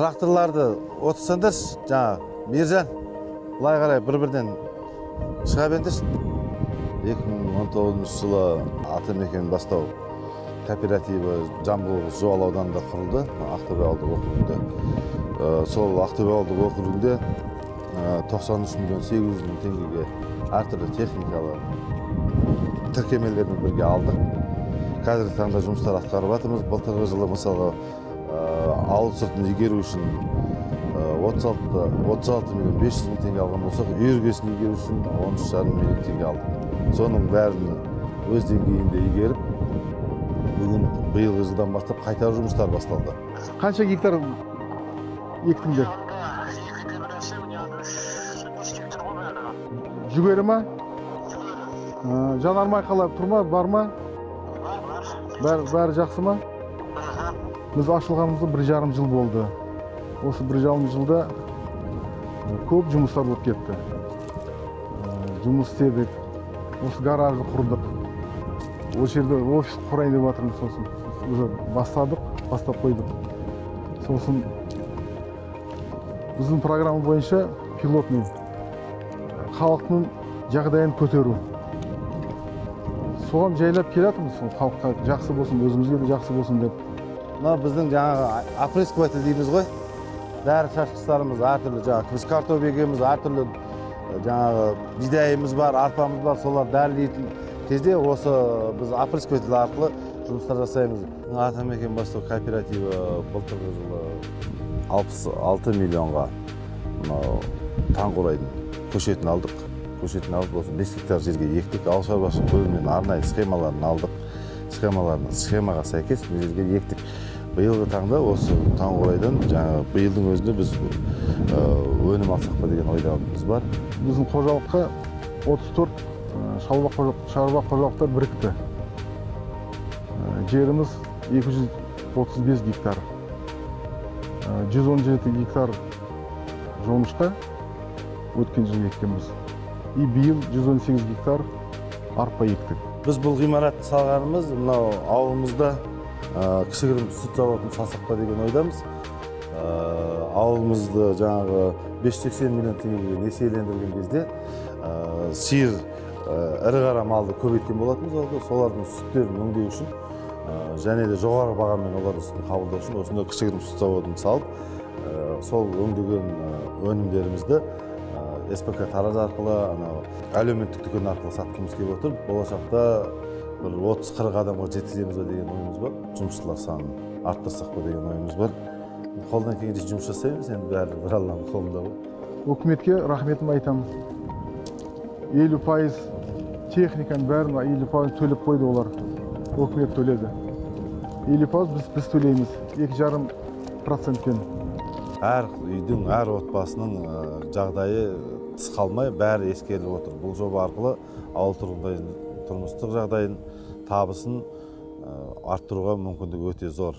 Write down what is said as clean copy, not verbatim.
Тракторларды отырсаңдаршы, жаңа Мейіржан, былай қарай бір-бірден шыға беріңдерші. 2019 жылы Атамекен бастау кооперативі Жамбыл Жуалы ауданында құрылды, Ақтөбе ауылдық округінде. Сол Ақтөбе ауылдық округінде 93 миллион 800 мың теңгеге әртүрлі техникалы тіркемелермен бірге алдық. Қазіргі таңда жұмыстар атқарып жатырмыз. Былтырғы жылы мысалға ауыл сыртын игеру үшін 36 миллион 500 мың теңге алған болсақ, үй іргесін игеру үшін 13,5 миллион теңге алдық. Соның бәрін өз деңгейінде игеріп, бүгін биылғы жылдан бастап қайтару жұмыстары басталды. Қанша гектар ектіңдер? Жүгері ма? Жанармай қалап тұр ма, бар ма? Бәрі жақсы ма? Біз ашылғанымызда 1,5 жыл болды. Осы 1,5 жылда көп жұмыстар болып кетті. Жұмыс істедік, осы гаражды құрдық. Осы жерде офис құрайын деп жатырмыз, сосын уже бастап қойдық. Сосын біздің программа бойынша пилотный халықтың жағдайын көтеру. Соған жайлап келатырмыз, халыққа жақсы болсын, өзімізге де жақсы болсын деп. Мына біздің жаңағы опрыскиватель дейміз ғой. Дәрі шашқыштарымыз әртүрлі, жаңағы біз картоп егеміз, әртүрлі жаңағы бидайымыз бар, арпамыз бар, солар дәрілейтін кезде осы біз опрыскиватель арқылы жұмыстар жасаймыз. Атамекен бастау кооперативі былтырғы жылы 66 миллионға таңқурайдың көшетін алдық. Көшетін алып, осы 5 гектар жерге ектік. Ауыл шаруашылық бөлімінен арнайы схемаларын алдық. Схемаға сәйкес бұл жерге ектік. Биылғы таңда осы таңқурайдан жаңа биылдың өзінде біз өнім алсақ па деген ойдамыз бар. Біздің қожалыққа 34 шаруа қожалықтар бірікті. Жеріміз 235 гектар. 117 гектар жоңышқа өткен жылы еккенбіз. И биыл 118 гектар арпа ектік. Біз бұл ғимаратты салғанымыз мынау ауылымызда кішігірім сүт зауытын салсақ па деген ойдамыз. Ауылымызды жаңағы 580 миллион теңгеге несиелендірген кезде сиыр ірі қара малды көбейткен болатынбыз. Солардың сүттерін өңдеу үшін және де жоғары бағамен олардың сүтін қабылдау үшін осында кішігірім сүт зауытын салып, сол өңдеген өнімдерімізді СПК Тараз арқылы, әлеуметтік дүкен арқылы сатқымыз келіп отыр. Болашақта бір 30-40 адамға жеткіземіз бе деген ойымыз бар. Жұмысшылар санын арттырсақ па деген ойымыз бар. Қолдан келгенше жұмыс жасаймыз, енді бәрі бір Алланың қолында ғой. Өкіметке рахметімді айтамын. 50% техниканың бәрін 50% төлеп қойды олар. Өкімет төледі. 50% біз төлейміз. 2,5%-пен. Әр үйдің, әр отбасының жағдайы тыс қалмай, бәрі ескеріліп отыр. Бұл жоба арқылы ауыл тұрғындардың тұрмыстық жағдайын, табысын арттыруға мүмкіндігі өте зор.